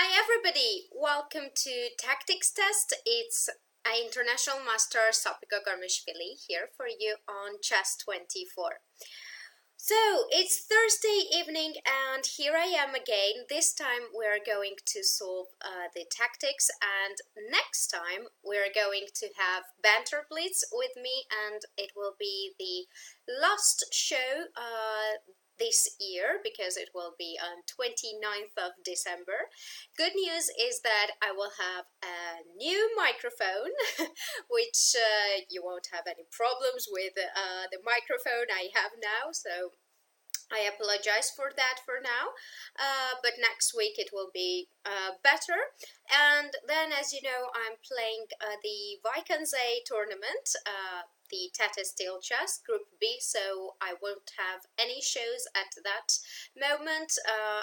Hi everybody, welcome to Tactics Test. It's International Master Sopiko Guramishvili here for you on Chess 24. So it's Thursday evening and here I am again. This time we're going to solve the tactics, and next time we're going to have Banter Blitz with me, and it will be the last show this year because it will be on 29th of December. Good news is that I will have a new microphone which you won't have any problems with the microphone I have now, so I apologize for that for now, but next week it will be better. And then, as you know, I'm playing the Vikanze tournament, the Tata Steel Chess Group B, so I won't have any shows at that moment.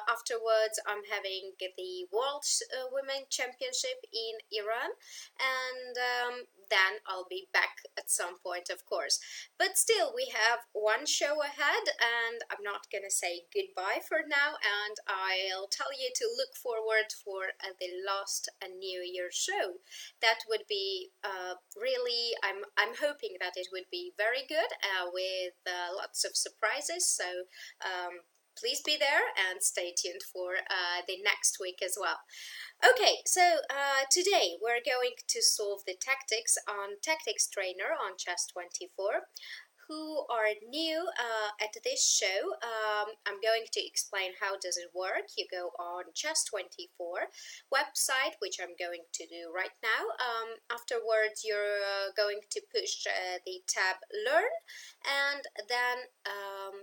Afterwards, I'm having the World Women Championship in Iran, and then I'll be back at some point, of course. But still, we have one show ahead, and I'm not gonna say goodbye for now, and I'll tell you to look forward for the last New Year show. That would be really, I'm hoping that it would be very good with lots of surprises, so please be there and stay tuned for the next week as well. Okay, so today we're going to solve the tactics on Tactics Trainer on Chess 24. Who are new at this show, I'm going to explain how does it work. You go on Chess24 website, which I'm going to do right now. Afterwards, you're going to push the tab Learn and then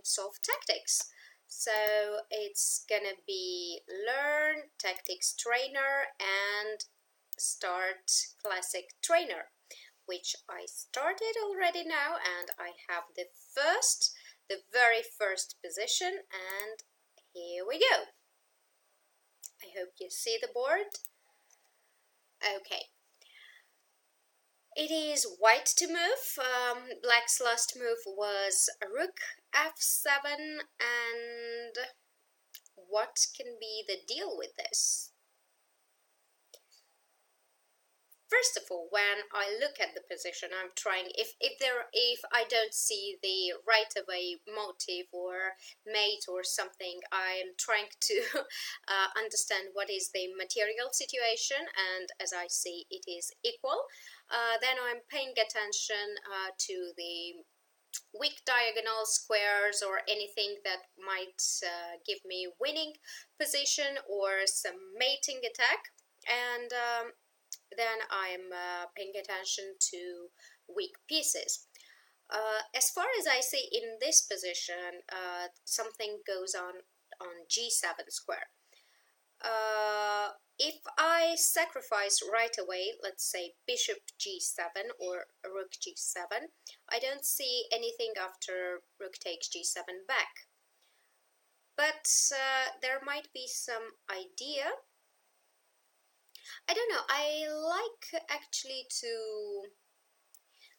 Solve Tactics. So it's gonna be Learn, Tactics Trainer, and Start Classic Trainer, which I started already now, and I have the very first position, and here we go. I hope you see the board. Okay. It is white to move. Black's last move was Rook F7, and what can be the deal with this? First of all, when I look at the position, I'm trying, if I don't see the right of a motive or mate or something, I'm trying to understand what is the material situation, and as I see it is equal, then I'm paying attention to the weak diagonal squares or anything that might give me winning position or some mating attack, and then I'm paying attention to weak pieces. As far as I see in this position, something goes on g7 square. If I sacrifice right away, let's say bishop g7 or rook g7, I don't see anything after rook takes g7 back. But there might be some idea. I don't know, I like actually to,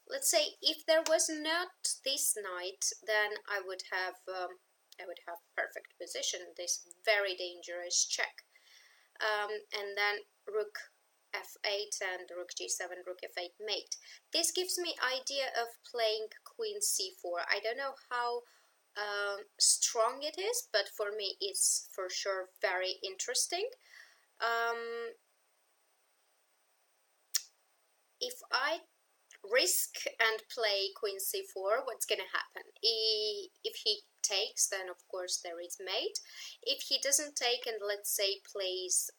let's say, if there was not this knight, then I would have perfect position, this very dangerous check. And then rook f8 and rook g7, rook f8 mate. This gives me idea of playing queen c4. I don't know how strong it is, but for me it's for sure very interesting. If I risk and play queen c4, what's gonna happen? If he takes, then of course there is mate. If he doesn't take and let's say plays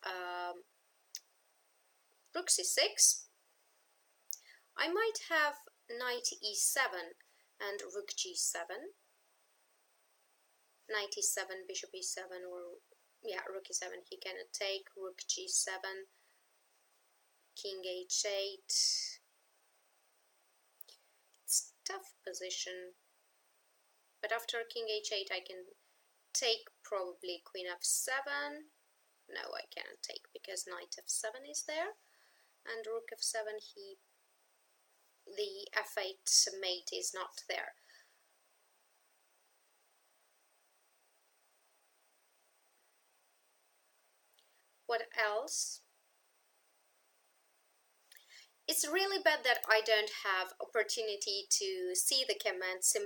rook c6, I might have knight e7 and rook g7, knight e7, bishop e7, or yeah, rook e7, he cannot take, rook g7, king h8. It's tough position, but after king h8 I can take probably queen f7. No, I cannot take because knight f7 is there, and rook f7, the f8 mate is not there. What else? It's really bad that I don't have opportunity to see the comments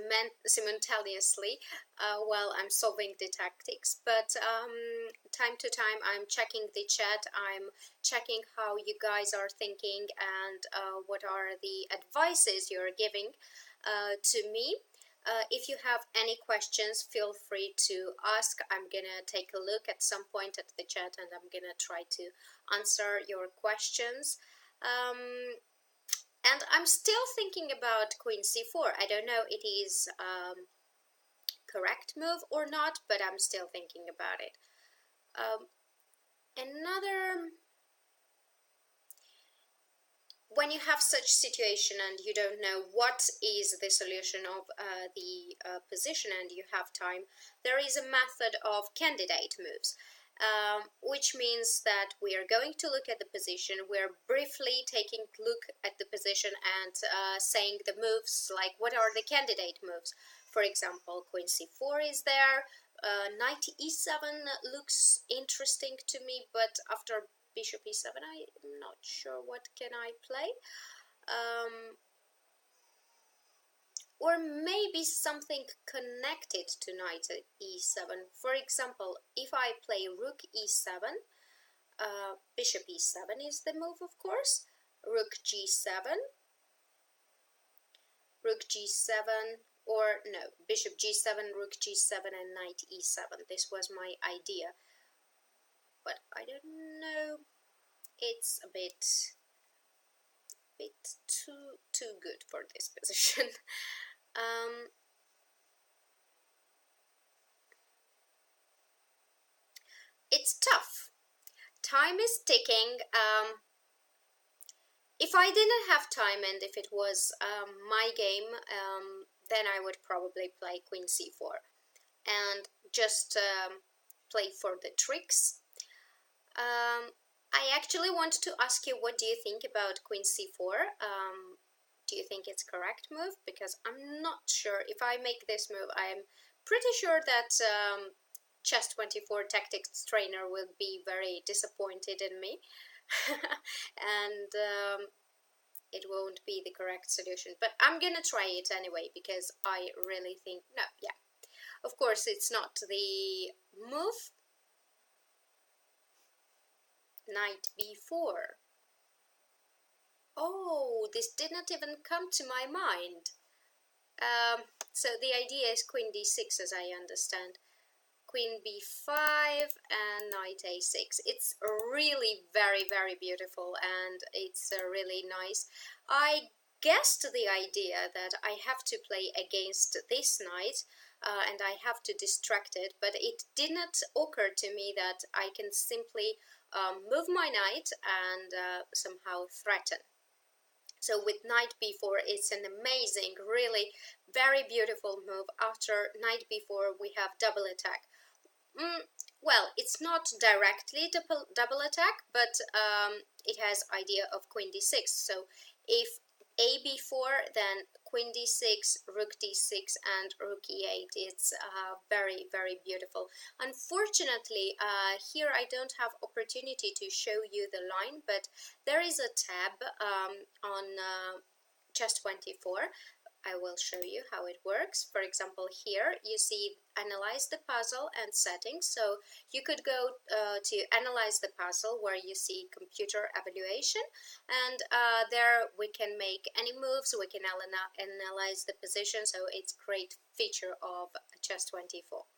simultaneously while I'm solving the tactics. But time to time I'm checking the chat, I'm checking how you guys are thinking and what are the advices you're giving to me. If you have any questions, feel free to ask. I'm gonna take a look at some point at the chat and I'm gonna try to answer your questions. And I'm still thinking about queen c4. I don't know it is correct move or not, but I'm still thinking about it. When you have such situation and you don't know what is the solution of the position and you have time, there is a method of candidate moves. Which means that we are going to look at the position, we're briefly taking a look at the position and saying the moves, like what are the candidate moves. For example, queen c4 is there, knight e7 looks interesting to me, but after bishop e7 I'm not sure what can I play. Or maybe something connected to knight e7. For example, if I play rook e7, bishop e7 is the move, of course, rook g7, or no, bishop g7, rook g7 and knight e7. This was my idea, but I don't know, it's a bit too good for this position. It's tough. Time is ticking. If I didn't have time and if it was my game, then I would probably play queen c4 and just play for the tricks. I actually want to ask you, what do you think about queen c4? Do you think it's correct move? Because I'm not sure. If I make this move, I'm pretty sure that Chess24 tactics trainer will be very disappointed in me. And it won't be the correct solution. But I'm gonna try it anyway, because I really think, no, yeah. Of course, it's not the move. Knight b4. Oh, this did not even come to my mind. So the idea is queen d6, as I understand. Queen b5 and knight a6. It's really very, very beautiful and it's really nice. I guessed the idea that I have to play against this knight and I have to distract it, but it did not occur to me that I can simply move my knight and somehow threaten. So with knight b4, it's an amazing, really very beautiful move. After knight b4, we have double attack. Well, it's not directly double attack, but it has idea of queen d6. So if a b4, then queen d6, rook d6, and rook e8. It's very, very beautiful. Unfortunately, here I don't have opportunity to show you the line, but there is a tab on Chess24. I will show you how it works. For example, here you see analyze the puzzle and settings. So you could go to analyze the puzzle, where you see computer evaluation, and there we can make any moves, we can analyze the position. So it's a great feature of Chess24.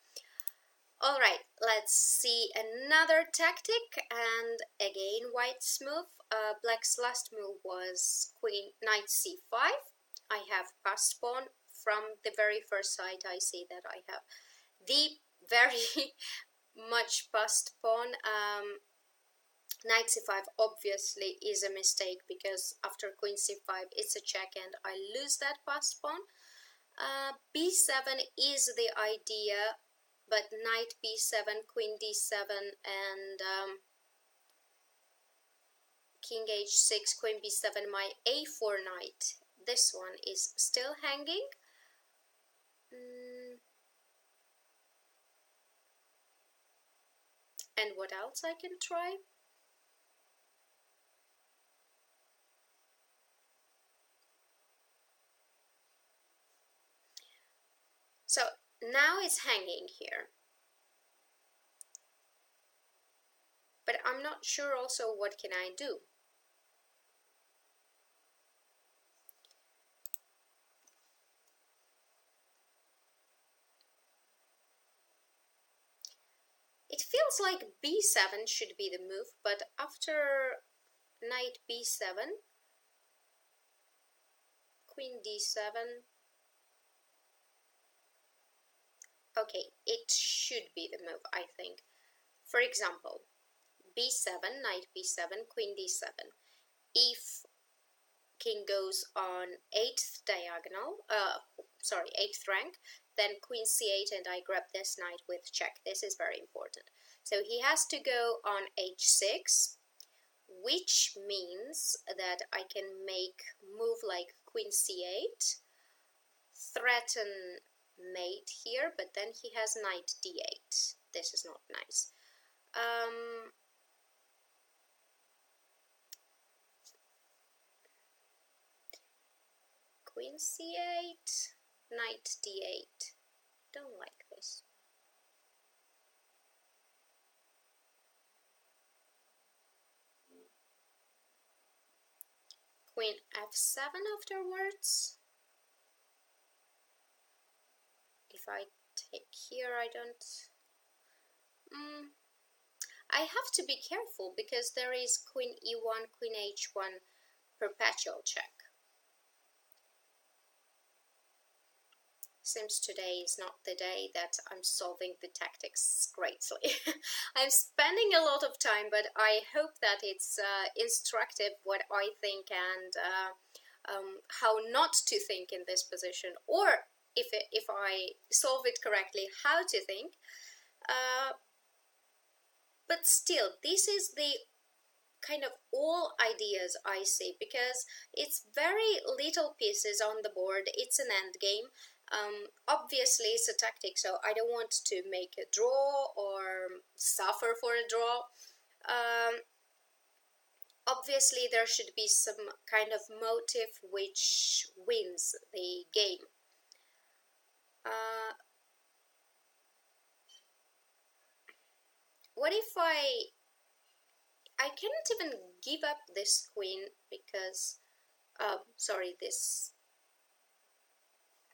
All right, let's see another tactic, and again white's move. Black's last move was knight c5. I have passed pawn. From the very first sight I see that I have the very much passed pawn. Knight c5 obviously is a mistake, because after queen c5 it's a check and I lose that passed pawn. b7 is the idea, but knight b7, queen d7, and king h6, queen b7, my a4 knight. This one is still hanging. And what else I can try? now it's hanging here. But I'm not sure also what can I do. It feels like b7 should be the move, but after knight b7, queen d7, okay, it should be the move, I think. For example, b7, knight b7, queen d7. If king goes on 8th diagonal, 8th rank, then queen c8 and I grab this knight with check. This is very important. So he has to go on h6, which means that I can make move like queen c8, threaten mate here, but then he has knight d8. This is not nice. Queen c8, knight d8. Don't like this. Queen f7 afterwards. If I take here, I don't... I have to be careful because there is queen e1, queen h1 perpetual check. Seems today is not the day that I'm solving the tactics greatly. I'm spending a lot of time, but I hope that it's instructive what I think and how not to think in this position, or if I solve it correctly, how to think. But still, this is the kind of all ideas I see, because it's very little pieces on the board. It's an end game. Obviously it's a tactic, so I don't want to make a draw or suffer for a draw. Obviously there should be some kind of motive which wins the game. What if I cannot even give up this queen because this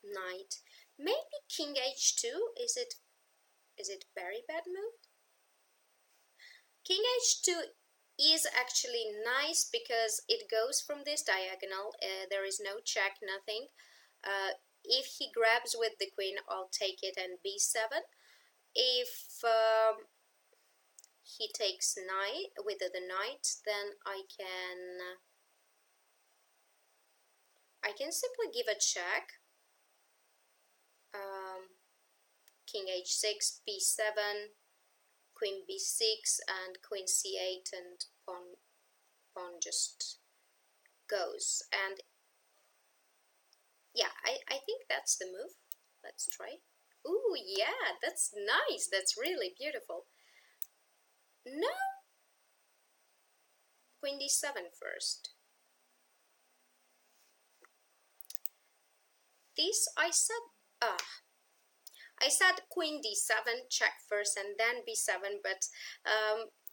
knight. Maybe king h2. Is it very bad move? King h2 is actually nice because it goes from this diagonal. There is no check, nothing. If he grabs with the queen, I'll take it and b7. If he takes knight with the knight, then I can simply give a check. King h6, b7, queen b6, and queen c8, and pawn just goes. And yeah, I think that's the move. Let's try. Ooh, yeah, that's nice. That's really beautiful. No, queen d7 first. This I said queen d7, check first, and then b7, but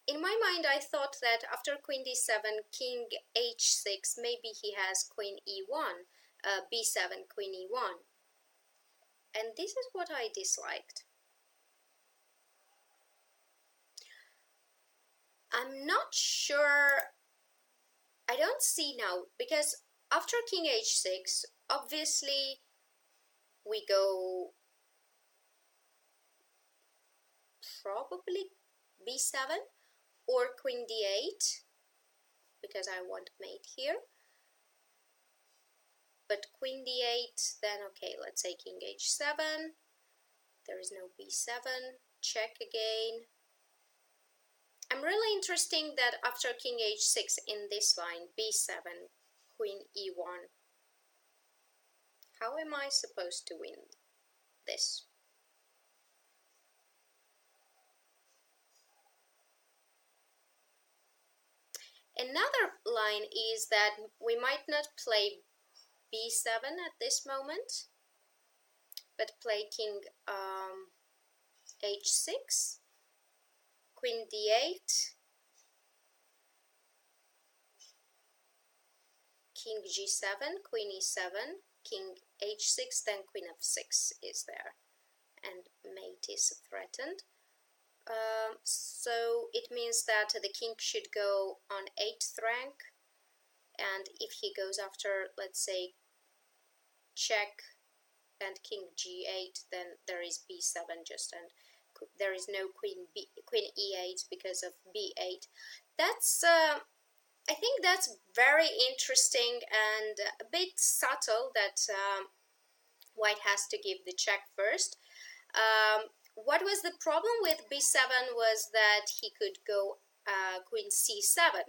in my mind I thought that after queen d7, king h6, maybe he has queen e1, b7, queen e1. And this is what I disliked. I'm not sure, I don't see now, because after king h6, obviously we go probably b7 or queen d8, because I want mate here. But queen d8, then okay, let's say king h7, there is no b7, check again. I'm really interested that after king h6 in this line, b7, queen e1, how am I supposed to win this? Another line is that we might not play b7 at this moment. but play king h6, queen d8, king g7, queen e7, king h6, then queen f6 is there, and mate is threatened. So it means that the king should go on 8th rank, and if he goes after, let's say, check and king g8, then there is b7 just, and there is no queen e8 because of b8. That's I think that's very interesting and a bit subtle that white has to give the check first. What was the problem with b7 was that he could go queen c7,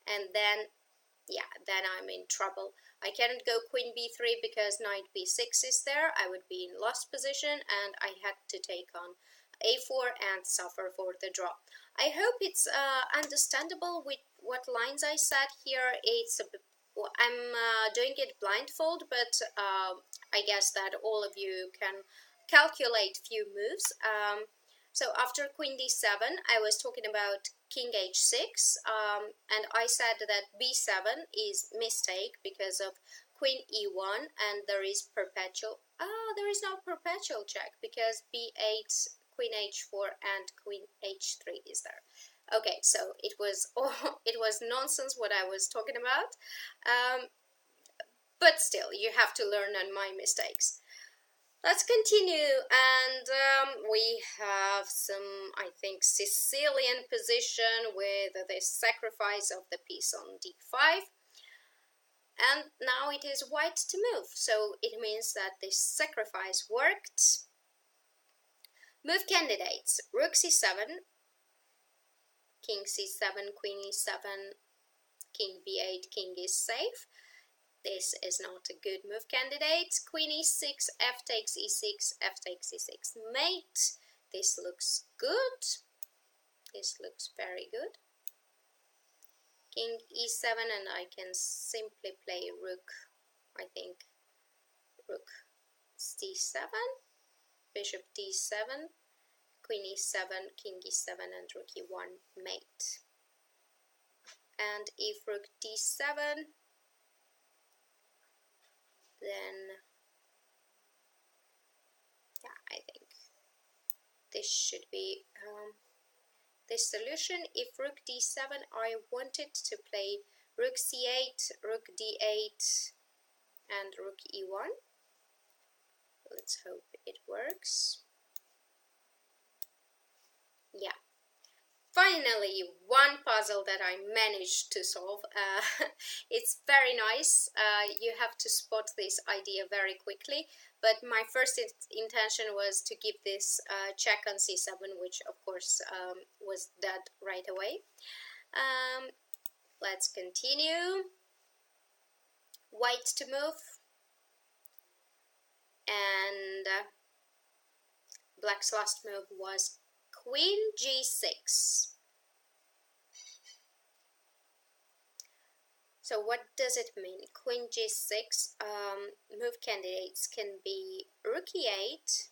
and then, yeah, then I'm in trouble. I cannot go queen b3 because knight b6 is there. I would be in lost position, and I had to take on a4 and suffer for the draw. I hope it's understandable with what lines I set here. It's well, I'm doing it blindfold, but I guess that all of you can calculate few moves. So after queen d7, I was talking about king h6, and I said that b7 is mistake because of queen e1, and there is perpetual. There is no perpetual check because b8, queen h4, and queen h3 is there. Okay, so it was nonsense what I was talking about, but still, you have to learn on my mistakes. Let's continue, and we have some, I think, Sicilian position with the sacrifice of the piece on d5. And now it is white to move, so it means that this sacrifice worked. Move candidates: rook c7, king c7, queen e7, king b8, king is safe. This is not a good move candidate. Queen e6, f takes e6, f takes e6, mate. This looks good. This looks very good. King e7, and I can simply play rook, I think, rook d7, bishop d7, queen e7, king e7, and rook e1, mate. And if rook d7, then, yeah, I think this should be this solution. If rook d7, I wanted to play rook c8, rook d8, and rook e1. Let's hope it works. Yeah. Finally, one puzzle that I managed to solve. It's very nice. You have to spot this idea very quickly, but my first intention was to give this check on c7, which of course was dead right away. Let's continue. White to move, and black's last move was queen g6. So what does it mean? Queen g6, move candidates can be rook e8,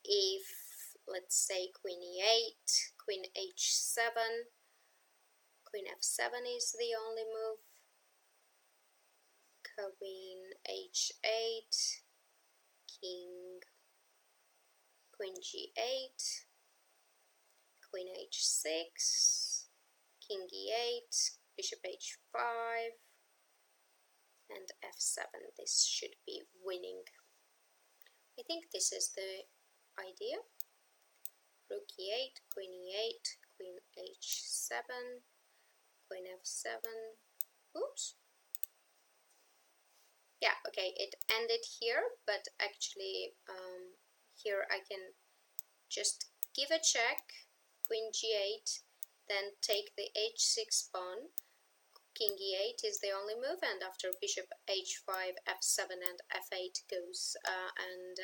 if, let's say, queen e8, queen h7, queen f7 is the only move, queen h8, king, queen g8, queen h6, king e8, bishop h5, and f7. This should be winning. I think this is the idea. Rook e8, queen e8, queen h7, queen f7. Oops. Yeah, okay, it ended here, but actually here I can just give a check, queen g8, then take the h6 pawn, king e8 is the only move, and after bishop h5, f7, and f8 goes and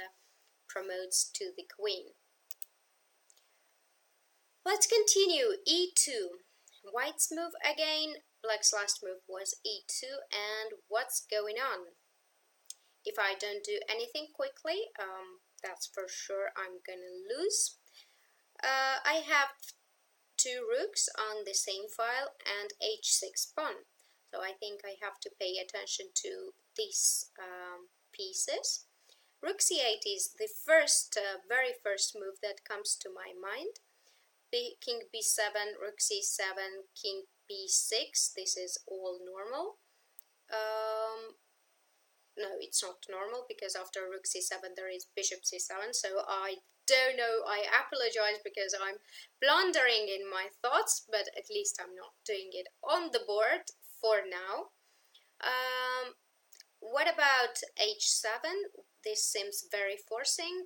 promotes to the queen. Let's continue. e2. White's move again. Black's last move was e2, and what's going on? if I don't do anything quickly, that's for sure I'm gonna lose. I have two rooks on the same file and h6 pawn. So I think I have to pay attention to these pieces. Rook c8 is the very first move that comes to my mind. King b7, rook c7, king b6, this is all normal. No, it's not normal, because after rook c7 there is bishop c7, so I don't know, I apologize because I'm blundering in my thoughts, but at least I'm not doing it on the board for now. What about h7? This seems very forcing,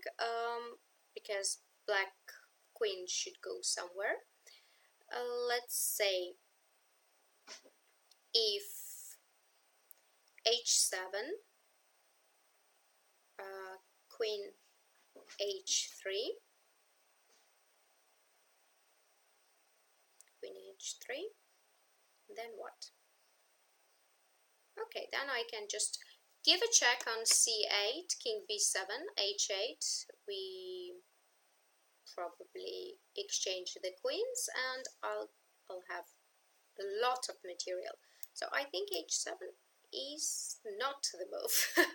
because black queen should go somewhere. Let's say if h7, queen h3, queen h3, then what? Okay, then I can just give a check on c8, king b7, h8. We probably exchange the queens, and I'll have a lot of material. So I think h7 is not the move.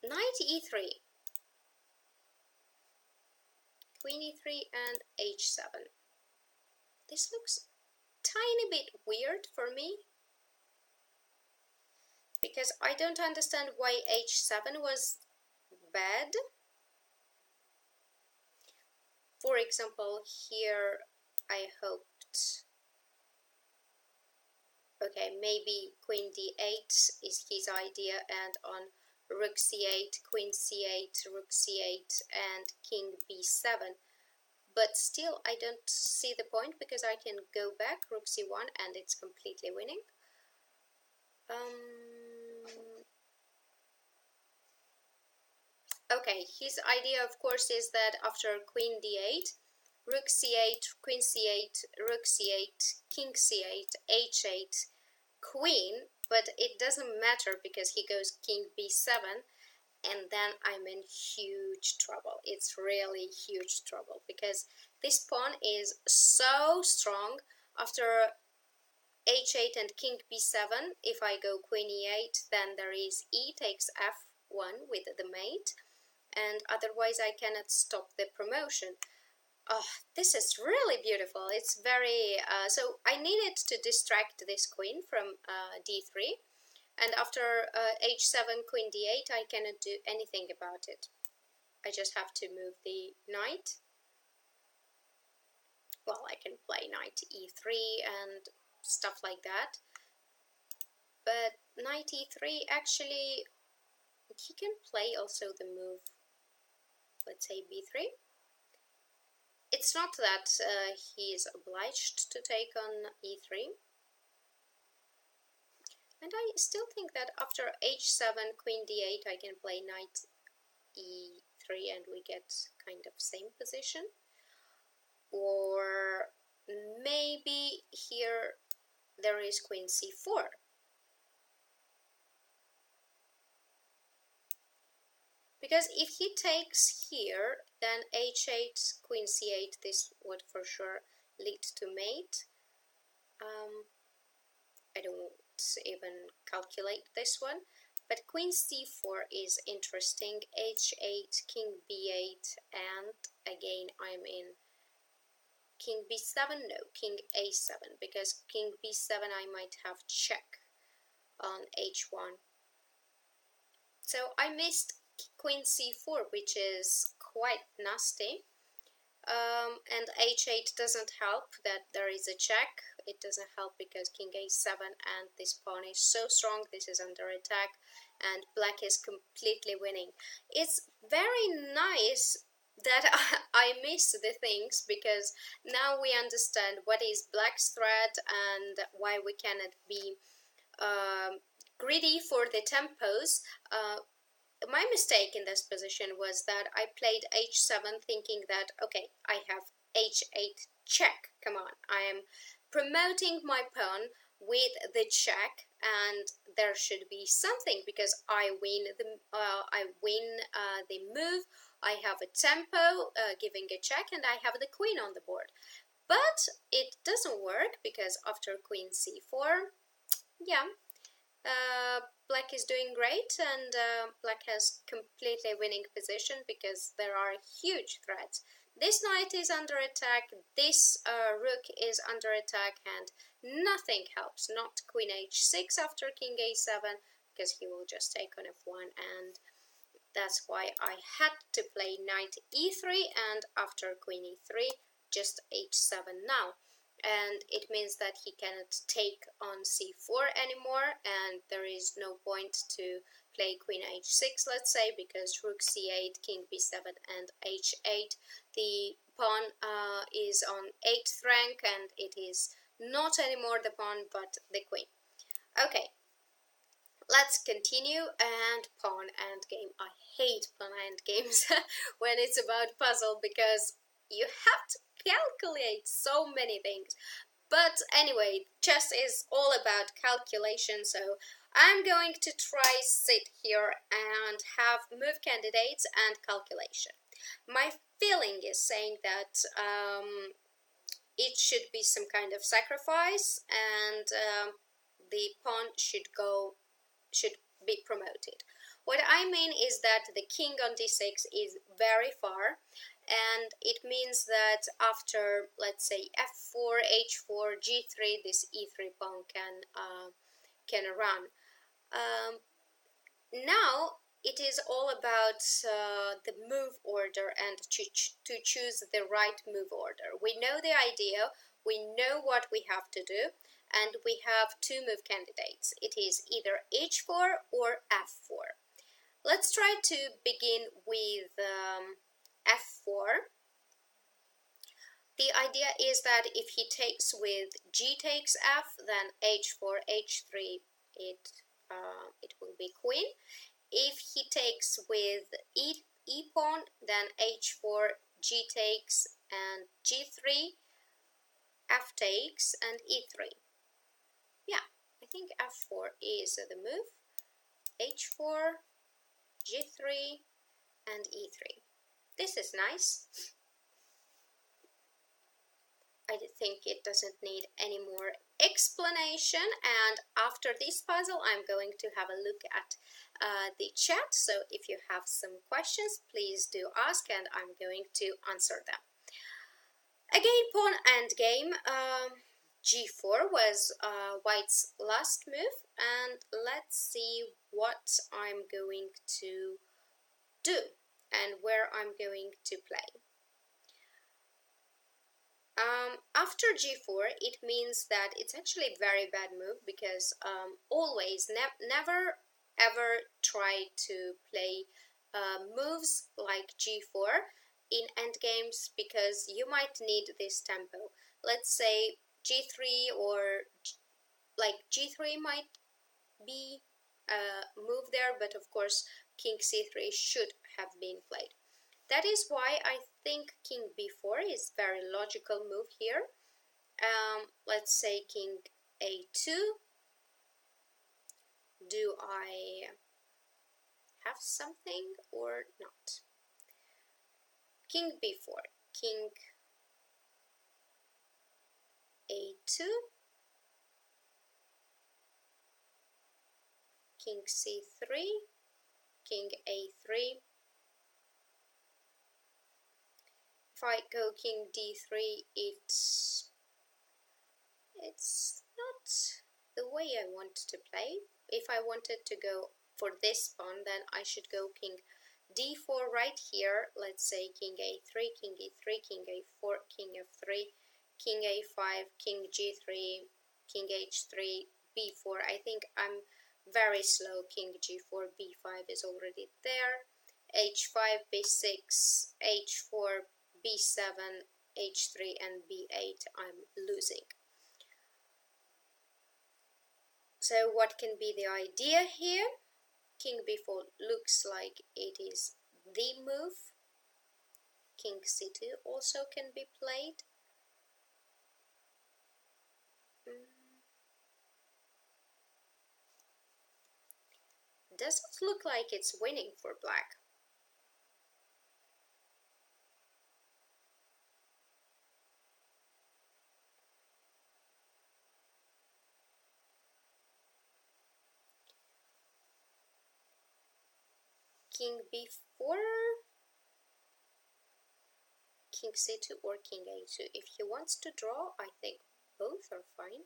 Knight e3, queen e3 and h7. This looks tiny bit weird for me, because I don't understand why h7 was bad. For example, here I hoped, okay, maybe queen d8 is his idea, and on rook c8, queen c8, rook c8 and king b7. But still I don't see the point, because I can go back rook c1 and it's completely winning. Okay, his idea of course is that after queen d8, rook c8, queen c8, rook c8, king c8, h8, queen, but it doesn't matter because he goes king b7, and then I'm in huge trouble. It's really huge trouble, because this pawn is so strong. After h8 and king b7, if I go queen e8, then there is e takes f1 with the mate, and otherwise I cannot stop the promotion. Oh, this is really beautiful. It's very so I needed to distract this queen from d3, and after h7, queen d8, I cannot do anything about it. I just have to move the knight. Well, I can play knight e3 and stuff like that, but knight e3, actually he can play also the move, let's say b3. It's not that he is obliged to take on e3. And I still think that after h7, queen d8, I can play knight e3 and we get kind of same position. Or maybe here there is queen c4. Because if he takes here, then h8, queen c8, this would for sure lead to mate. I don't even calculate this one, but queen c4 is interesting, h8, king b8, and again I'm in king b7, no, king a7, because king b7 I might have check on h1. So I missed queen c4, which is quite nasty, and h8 doesn't help that there is a check. It doesn't help because king a7 and this pawn is so strong, this is under attack, and black is completely winning. It's very nice that I miss the things, because now we understand what is black's threat and why we cannot be greedy for the tempos. My mistake in this position was that I played h7 thinking that, okay, I have h8 check, come on, I am promoting my pawn with the check, and there should be something because I win the move. I have a tempo, giving a check, and I have the queen on the board. But it doesn't work because after queen c4, yeah, black is doing great, and black has completely winning position because there are huge threats. This knight is under attack, this rook is under attack, and nothing helps. Not queen h6 after king a7, because he will just take on f1, and that's why I had to play knight e3, and after queen e3, just h7 now. And it means that he cannot take on c4 anymore, and there is no point to play queen h6, let's say, because rook c8, king b7, and h8. The pawn is on 8th rank, and it is not anymore the pawn, but the queen. Okay, let's continue. And pawn endgame. I hate pawn endgames when it's about puzzle, because you have to calculate so many things. But anyway, chess is all about calculation, so I'm going to try sit here and have move candidates and calculation. My feeling is saying that it should be some kind of sacrifice, and the pawn should be promoted. What I mean is that the king on d6 is very far, and it means that after, let's say, f4, h4, g3, this e3 pawn can run. Now it is all about the move order and to choose the right move order. We know the idea, we know what we have to do, and we have two move candidates. It is either h4 or f4. Let's try to begin with f4. The idea is that if he takes with g takes f, then h4, h3, it will be queen. If he takes with e pawn, then h4, g takes, and g3, f takes, and e3. Yeah, I think f4 is the move. h4, g3, and e3. This is nice. I think it doesn't need any more explanation, and after this puzzle I'm going to have a look at the chat, so if you have some questions, please do ask and I'm going to answer them. Again, pawn endgame. g4 was white's last move, and let's see what I'm going to do and where I'm going to play. After g4, it means that it's actually a very bad move, because always, never ever try to play moves like g4 in endgames, because you might need this tempo. Let's say g3, or like g3 might be a move there, but of course king c3 should have been played. That is why I think king b4 is a very logical move here. Let's say king a2. Do I have something or not? King b4, king a2, king c3, king a3. If I go king d3, it's not the way I want to play. If I wanted to go for this pawn, then I should go king d4 right here. Let's say king a3, king e3, king a4, king f3, king a5, king g3, king h3, b4. I think I'm very slow. King g4, b5 is already there. h5, b6, h4, b7, h3, and b8. I'm losing. So what can be the idea here? King b4 looks like it is the move. King c2 also can be played. doesn't look like it's winning for black. King b4, king c2 or king a2. If he wants to draw, I think both are fine.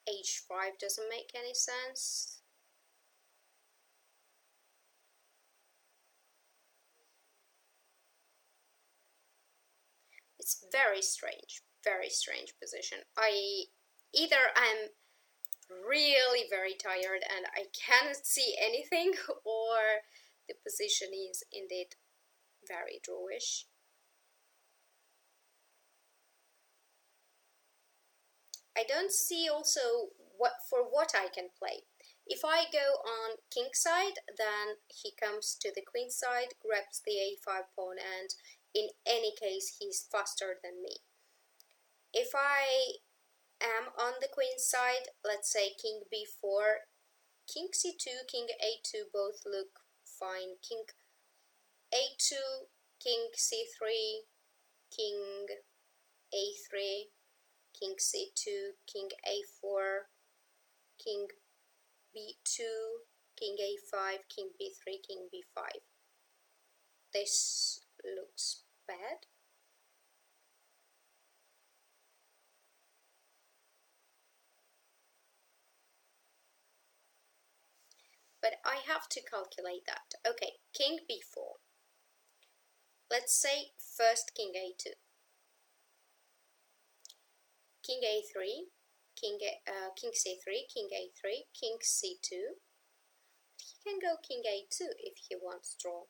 h5 doesn't make any sense. It's very strange position. Either I'm really very tired and I cannot see anything, or the position is indeed very drawish. I don't see also what I can play. If I go on king side, then he comes to the queen side, grabs the a5 pawn, and in any case he's faster than me. If I am on the queen side, let's say king b4, king c2, king a2 both look fine. King a2, king c3, king a3, king c2, king a4, king b2, king a5, king b3, king b5. This looks bad. But I have to calculate that. Okay, king b4. Let's say first king a2. King a3, king c3, king a3, king c2. He can go king a2 if he wants draw.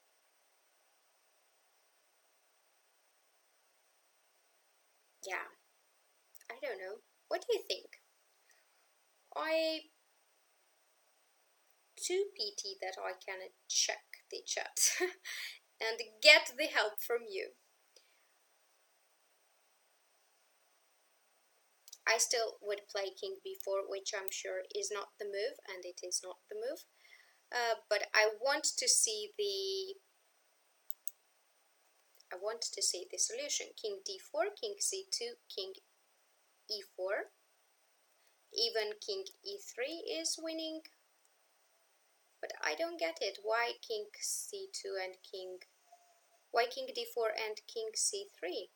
Yeah, I don't know. What do you think? I too pity that I cannot check the chat and get the help from you. I still would play king b4, which I'm sure is not the move, and it is not the move. But I want to see the solution. King d4, king c2, king e4. Even king e3 is winning. But I don't get it. Why king c2 and why king d4 and king c3?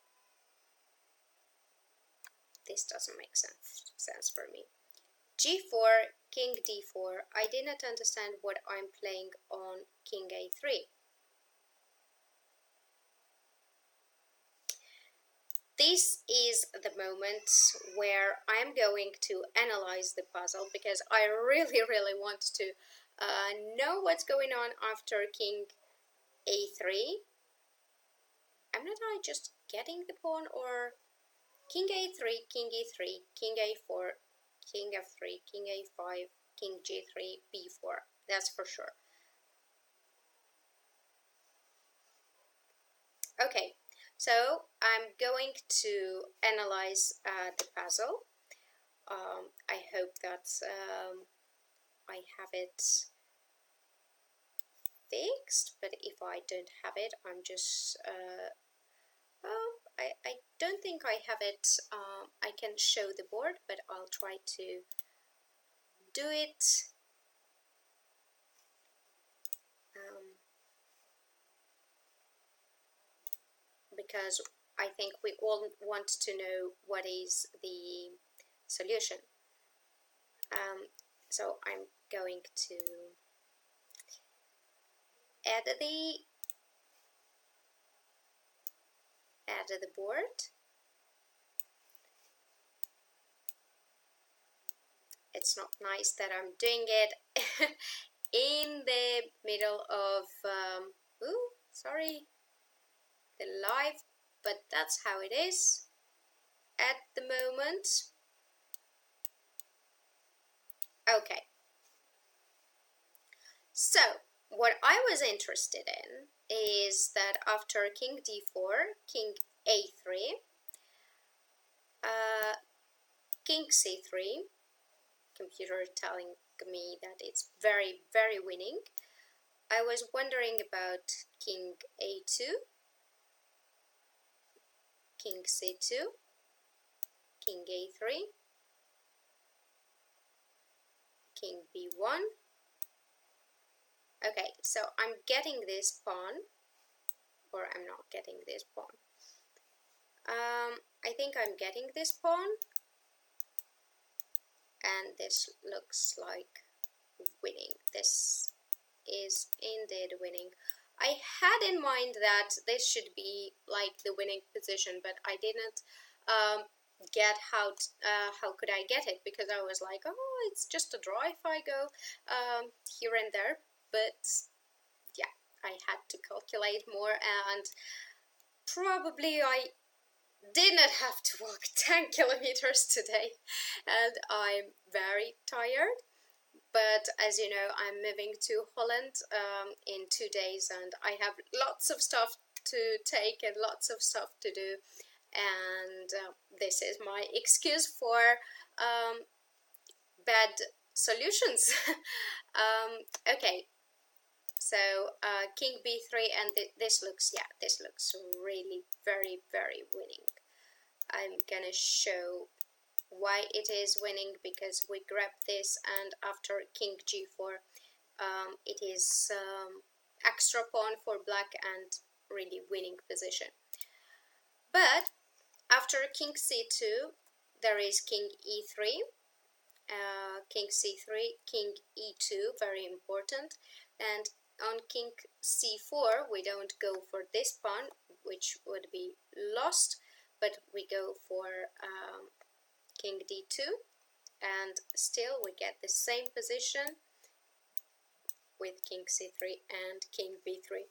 This doesn't make sense for me. g4, king d4. I did not understand what I'm playing on king a3. This is the moment where I'm going to analyze the puzzle, because I really want to know what's going on after king a3. I'm not just getting the pawn, or king a3, king e3, king a4, king f3, king a5, king g3, b4. That's for sure. Okay, so I'm going to analyze the puzzle. I hope that I have it fixed, but if I don't have it, I'm just I don't think I have it. I can show the board, but I'll try to do it. Because I think we all want to know what is the solution. So I'm going to add the board. It's not nice that I'm doing it in the middle of the live, but that's how it is at the moment. Okay, so what I was interested in is that after king d4, king a3, king c3, computer telling me that it's very, very winning. I was wondering about king a2, king c2, king a3, king b1. Okay, so I'm getting this pawn, or I'm not getting this pawn. I think I'm getting this pawn, and this looks like winning. This is indeed winning. I had in mind that this should be like the winning position, but I didn't get how could I get it, because I was like, oh, it's just a draw if I go here and there. But yeah, I had to calculate more, and probably I did not have to walk 10 kilometers today, and I'm very tired. But as you know, I'm moving to Holland in 2 days, and I have lots of stuff to take and lots of stuff to do, and this is my excuse for bad solutions. Okay, so king b3, and this looks, yeah, this looks really very, very winning. I'm gonna show why it is winning, because we grab this, and after king g4 it is extra pawn for black and really winning position. But after king c2 there is king e3, king c3, king e2, very important, and on king c4 we don't go for this pawn, which would be lost, but we go for king d2, and still we get the same position with king c3 and king b3.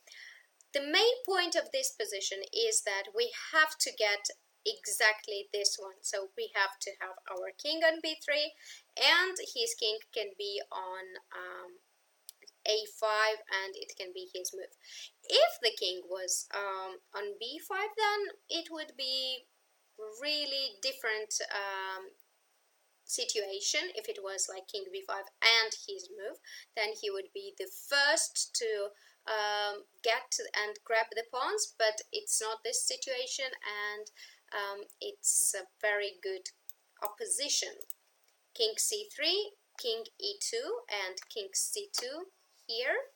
The main point of this position is that we have to get exactly this one. So we have to have our king on b3, and his king can be on a5, and it can be his move. If the king was on b5, then it would be really different situation. If it was like king b5 and his move, then he would be the first to get and grab the pawns, but it's not this situation, and it's a very good opposition. King c3, king e2, and king c2 here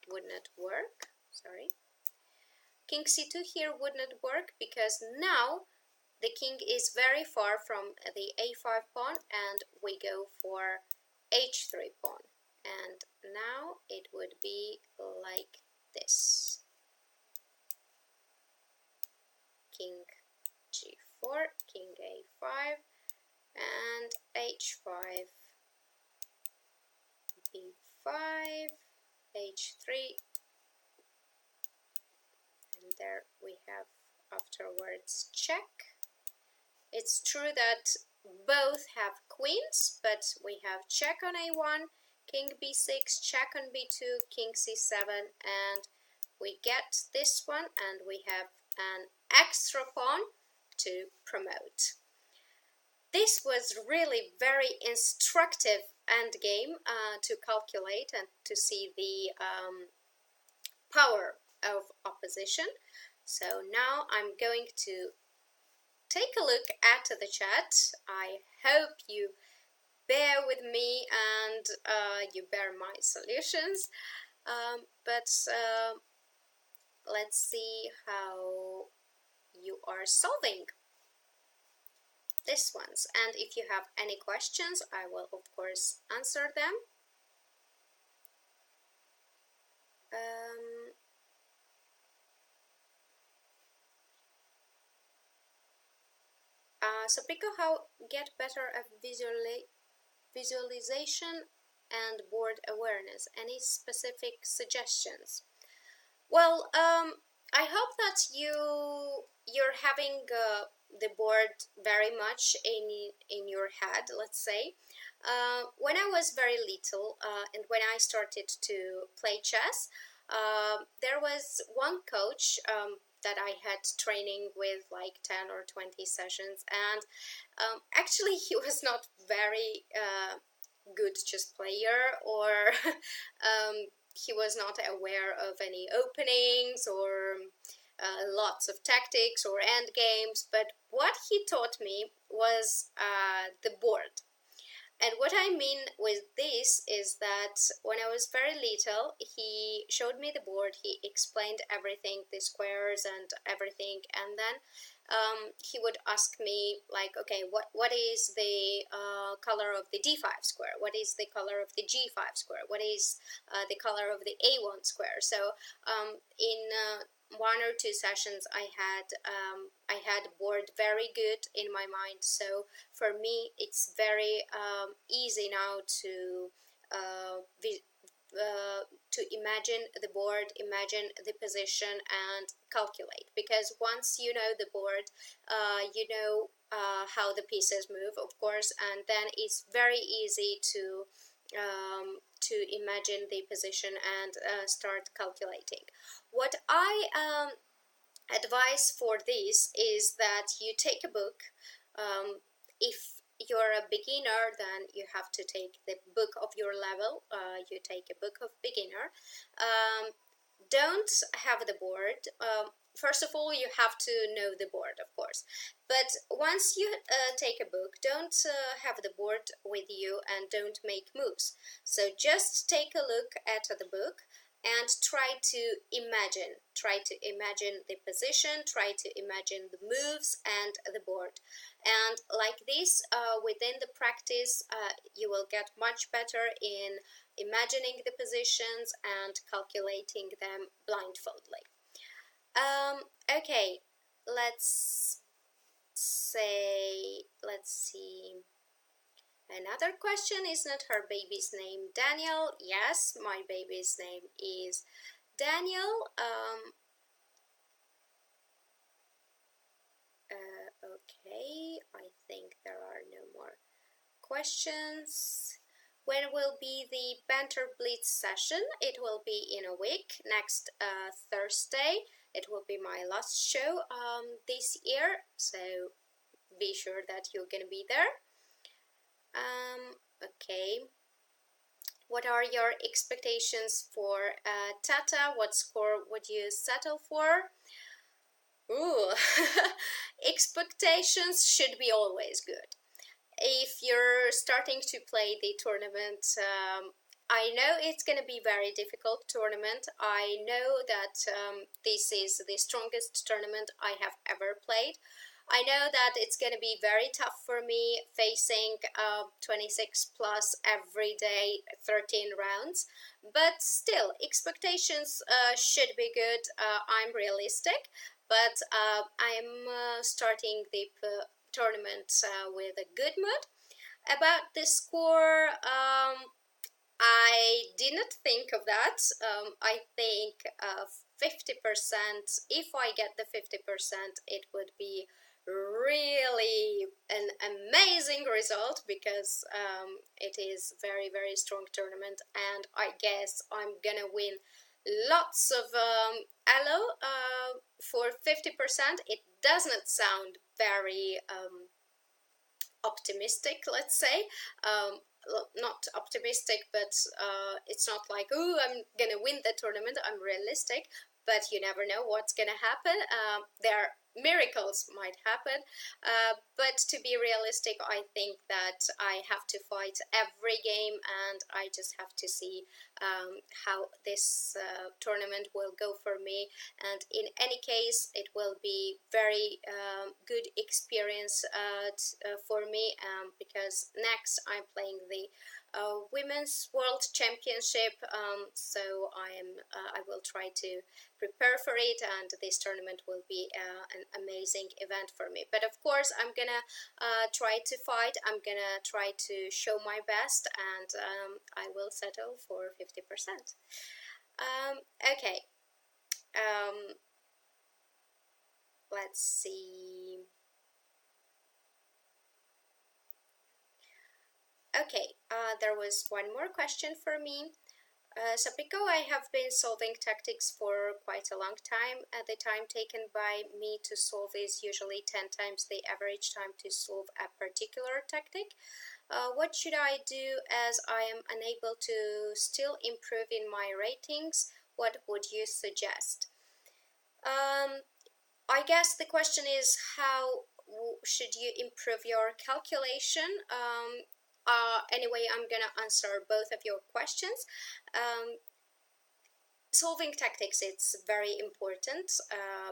would not work. Sorry. King c2 here would not work, because now the king is very far from the a5 pawn, and we go for h3 pawn. And now it would be like this. King g4, king a5, and h5, b5, h3, and there we have afterwards check. It's true that both have queens, but we have check on a1, king b6, check on b2, king c7, and we get this one, and we have an extra pawn to promote. This was really very instructive endgame to calculate and to see the power of opposition. So now I'm going to take a look at the chat. I hope you bear with me and you bear my solutions, but let's see how you are solving these ones. And if you have any questions, I will of course answer them. Sopiko, how get better at visualization and board awareness? Any specific suggestions? Well, I hope that you're having the board very much in your head, let's say. When I was very little and when I started to play chess, there was one coach. that I had training with like 10 or 20 sessions, and actually he was not very good chess player, or he was not aware of any openings or lots of tactics or end games, but what he taught me was the board. And what I mean with this is that when I was very little, he showed me the board, he explained everything, the squares and everything, and then he would ask me like, okay, what is the color of the d5 square? What is the color of the g5 square? What is the color of the a1 square? So in 1 or 2 sessions, I had board very good in my mind. So for me, it's very easy now uh, to imagine the board, imagine the position, and calculate. Because once you know the board, you know how the pieces move, of course, and then it's very easy to imagine the position and start calculating. What I advice for this is that you take a book. If you're a beginner, then you have to take the book of your level. You take a book of beginner. Don't have the board. First of all, you have to know the board, of course. But once you take a book, don't have the board with you and don't make moves. So just take a look at the book and try to imagine the position, try to imagine the moves and the board. And like this, within the practice, you will get much better in imagining the positions and calculating them blindfoldly. Okay, let's see. Another question, is not her baby's name Daniel? Yes, my baby's name is Daniel. Okay, I think there are no more questions. When will be the Banter Blitz session? It will be in a week, next Thursday. It will be my last show this year, so be sure that you're gonna be there. Okay. What are your expectations for Tata? What score would you settle for? Ooh, expectations should be always good. If you're starting to play the tournament, I know it's going to be very difficult tournament. I know that this is the strongest tournament I have ever played. I know that it's going to be very tough for me facing 26 plus every day, 13 rounds, but still expectations should be good. I'm realistic, but I'm starting the tournament with a good mood. About the score, I didn't think of that. I think 50%, if I get the 50%, it would be really an amazing result, because it is very, very strong tournament, and I guess I'm gonna win lots of elo. For 50%, it doesn't sound very optimistic, let's say. Not optimistic, but it's not like, oh, I'm gonna win the tournament. I'm realistic, but you never know what's gonna happen. There miracles might happen, but to be realistic, I think that I have to fight every game, and I just have to see how this tournament will go for me. And in any case, it will be very good experience for me, because next I'm playing the Women's World Championship, so I will try to prepare for it, and this tournament will be an amazing event for me. But of course, I'm gonna try to fight, I'm gonna try to show my best, and I will settle for 50%. Okay, let's see. Okay, there was one more question for me. Sopiko, I have been solving tactics for quite a long time. The time taken by me to solve is usually 10 times the average time to solve a particular tactic. What should I do as I am unable to still improve in my ratings? What would you suggest? I guess the question is how should you improve your calculation? Anyway, I'm gonna answer both of your questions. Solving tactics, it's very important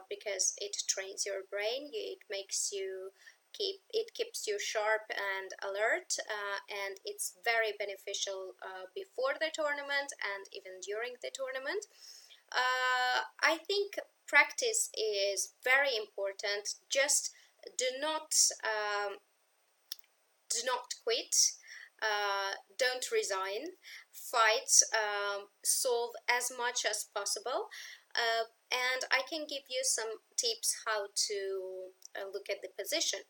because it trains your brain. It makes you keeps you sharp and alert, and it's very beneficial before the tournament and even during the tournament. I think practice is very important. Just do not do not quit. Don't resign. Fight. Solve as much as possible. And I can give you some tips how to look at the position.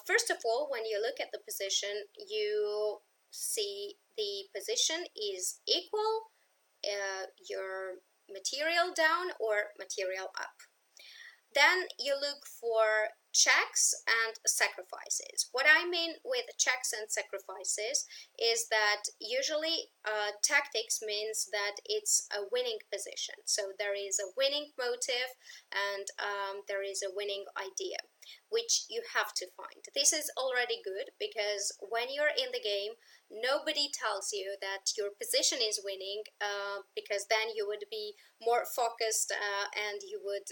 First of all, when you look at the position, you see the position is equal, your material down or material up. Then you look for checks and sacrifices. What I mean with checks and sacrifices is that usually tactics means that it's a winning position. So there is a winning motive and there is a winning idea, which you have to find. This is already good because when you're in the game, nobody tells you that your position is winning because then you would be more focused and you would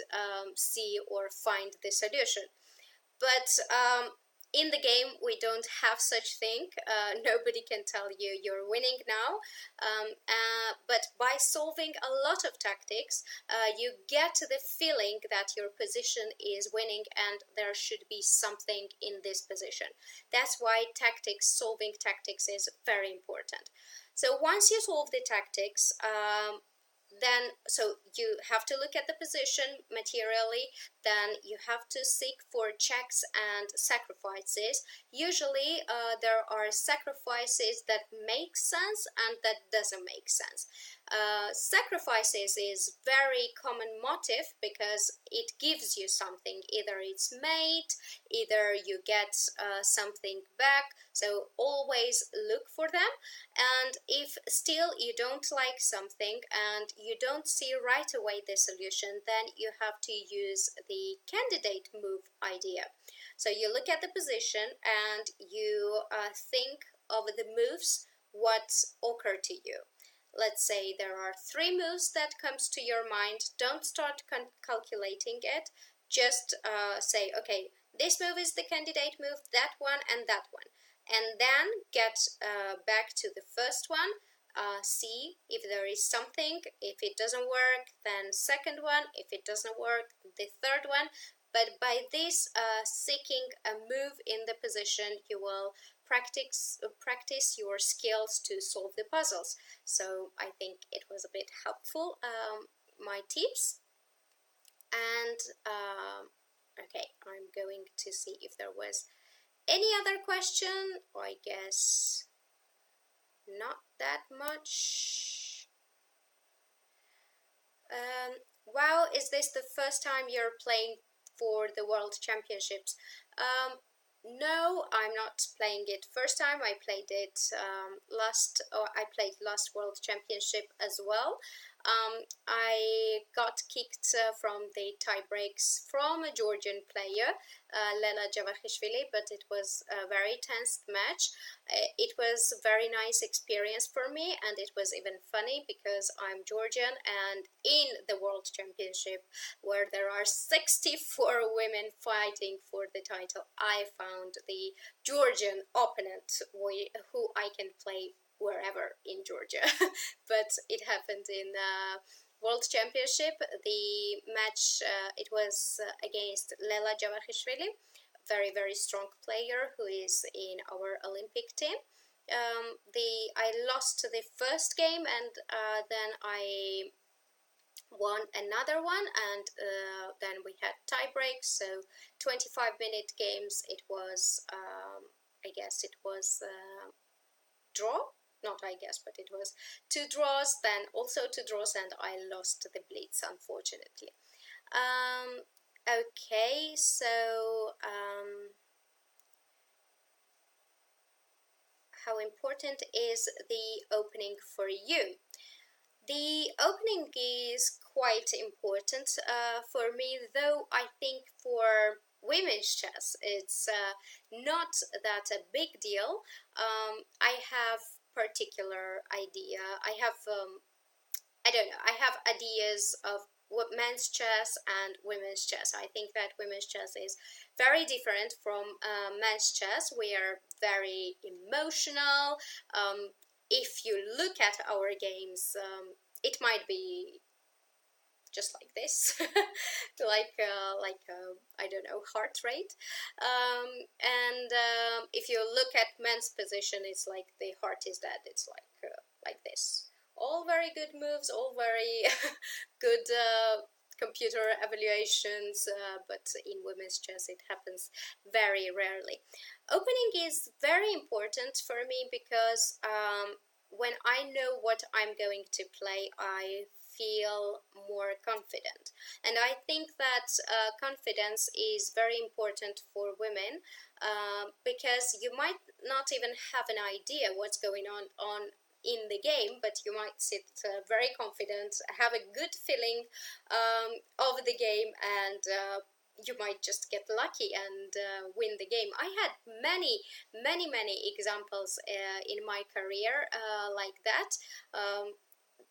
see or find the solution. But in the game, we don't have such thing. Nobody can tell you you're winning now. But by solving a lot of tactics, you get the feeling that your position is winning and there should be something in this position. That's why solving tactics is very important. So once you solve the tactics, so you have to look at the position materially, then you have to seek for checks and sacrifices. Usually there are sacrifices that make sense and that doesn't make sense. Sacrifices is very common motive because it gives you something, either it's mate, either you get something back, so always look for them. And if still you don't like something and you don't see right away the solution, then you have to use the candidate move idea. So you look at the position and you think of the moves what occur to you. Let's say there are 3 moves that comes to your mind. Don't start calculating it. Just say, okay, this move is the candidate move, that one and that one. And then get back to the first one, see if there is something. If it doesn't work, then second one. If it doesn't work, the third one. But by this seeking a move in the position, you will practice your skills to solve the puzzles. So I think it was a bit helpful, my tips. And okay, I'm going to see if there was any other question. I guess not that much. Wow, is this the first time you're playing for the World Championships? No, I'm not playing it first time. I played it I played last World Championship as well. I got kicked from the tie breaks from a Georgian player, Guramishvili, but it was a very tense match. It was a very nice experience for me, and it was even funny because I'm Georgian, and in the World Championship where there are 64 women fighting for the title, I found the Georgian opponent who I can play wherever in Georgia. But it happened in World Championship. The match, it was against Guramishvili, very strong player who is in our Olympic team. I lost the first game, and then I won another one, and then we had tie breaks, so 25-minute games. It was I guess it was draw. not I guess, but it was 2 draws, then also 2 draws, and I lost the blitz, unfortunately. Okay, so how important is the opening for you? The opening is quite important for me, though I think for women's chess it's not that a big deal. I have particular idea. I don't know. I have ideas of what men's chess and women's chess. I think that women's chess is very different from men's chess. We are very emotional. If you look at our games, it might be just like this, I don't know, heart rate. If you look at men's position, it's like the heart is dead. It's like this. All very good moves, all very good computer evaluations, but in women's chess it happens very rarely. Opening is very important for me because when I know what I'm going to play, I feel more confident. And I think that confidence is very important for women because you might not even have an idea what's going on in the game, but you might sit very confident, have a good feeling of the game, and you might just get lucky and win the game. I had many examples in my career like that.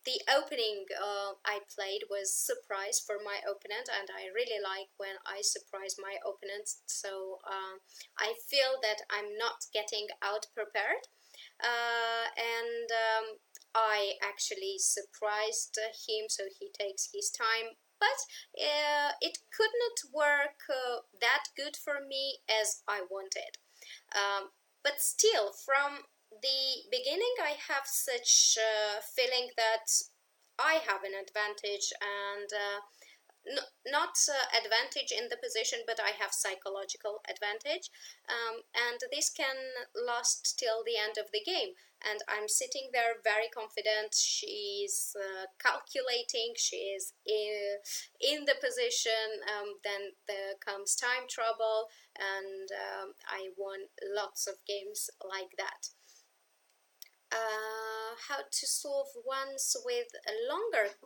The opening I played was surprise for my opponent, and I really like when I surprise my opponent, so I feel that I'm not getting out prepared. I actually surprised him, so he takes his time, but it could not work that good for me as I wanted. But still, from the beginning, I have such a feeling that I have an advantage, and not advantage in the position, but I have psychological advantage, and this can last till the end of the game. And I'm sitting there very confident. She's calculating. She is in the position. Then there comes time trouble, and I won lots of games like that. How to solve ones with longer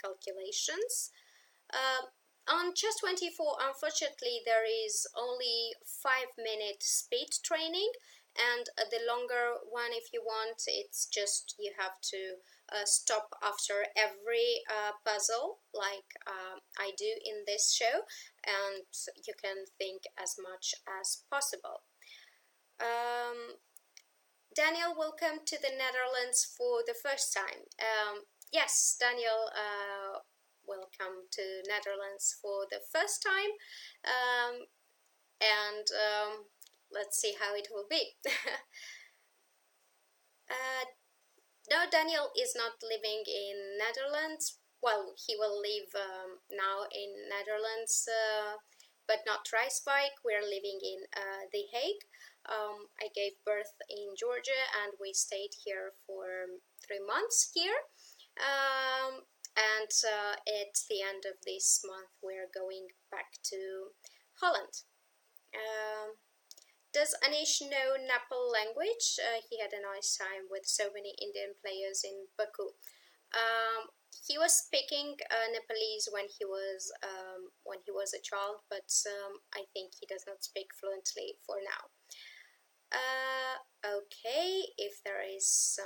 calculations. On Chess24, unfortunately, there is only 5-minute speed training, and the longer one, if you want, it's just you have to stop after every puzzle, like I do in this show, and you can think as much as possible. Daniel, welcome to the Netherlands for the first time. Yes, Daniel, welcome to Netherlands for the first time, and let's see how it will be. No, Daniel is not living in Netherlands. Well, he will live now in Netherlands, but not Rijswijk. We're living in The Hague. I gave birth in Georgia, and we stayed here for 3 months here. And at the end of this month, we're going back to Holland. Does Anish know Nepal language? He had a nice time with so many Indian players in Baku. He was speaking Nepalese when he was a child, but I think he does not speak fluently for now. Okay, if there is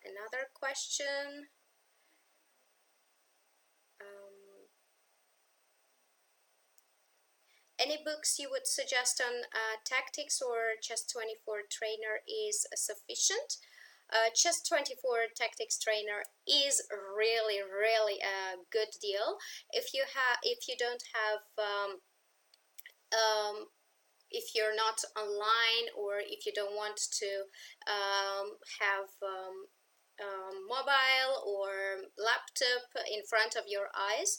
another question. Any books you would suggest on tactics, or Chess24 trainer is sufficient? Chess24 tactics trainer is really a good deal. If you don't have if you're not online, or if you don't want to have mobile or laptop in front of your eyes.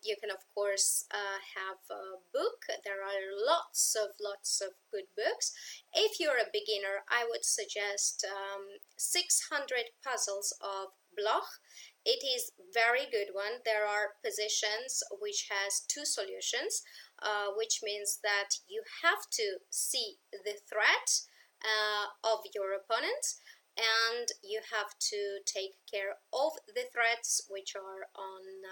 You can of course have a book. There are lots of good books. If you're a beginner, I would suggest 600 puzzles of Bloch. It is very good one. There are positions which has two solutions, which means that you have to see the threat of your opponent, and you have to take care of the threats which are on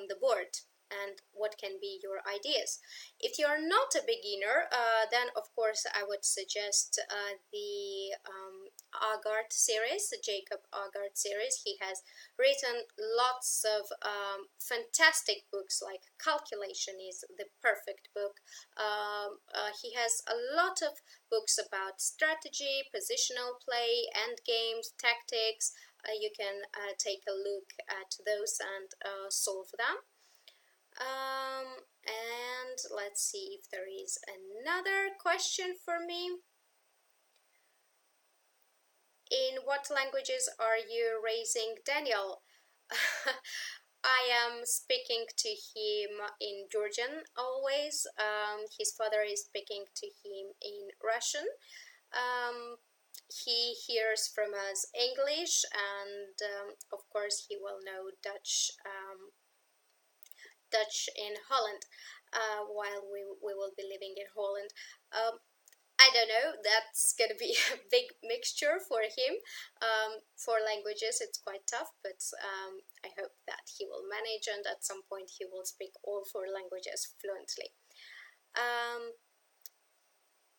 the board and what can be your ideas. If you're not a beginner, then of course I would suggest the Agard series, the Jacob Agard series. He has written lots of fantastic books, like Calculation is the perfect book. He has a lot of books about strategy, positional play, end games, tactics. You can take a look at those and solve them. And let's see if there is another question for me. In what languages are you raising Daniel? I am speaking to him in Georgian always. His father is speaking to him in Russian. He hears from us English, and of course he will know Dutch. Dutch in Holland, while we will be living in Holland. I don't know, that's gonna be a big mixture for him. For languages it's quite tough, but I hope that he will manage, and at some point he will speak all four languages fluently.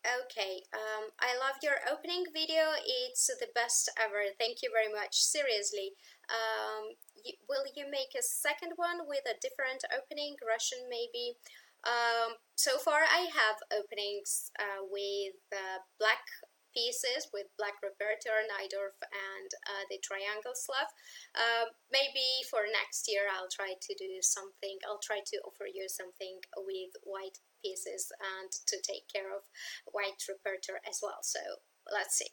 Okay, I love your opening video. It's the best ever. Thank you very much. Seriously. Will you make a second one with a different opening, Russian maybe? So far I have openings with black pieces, with black repertoire, Najdorf and the triangle Slav. Maybe for next year I'll try to do something. I'll try to offer you something with white pieces and to take care of white repertoire as well. So let's see.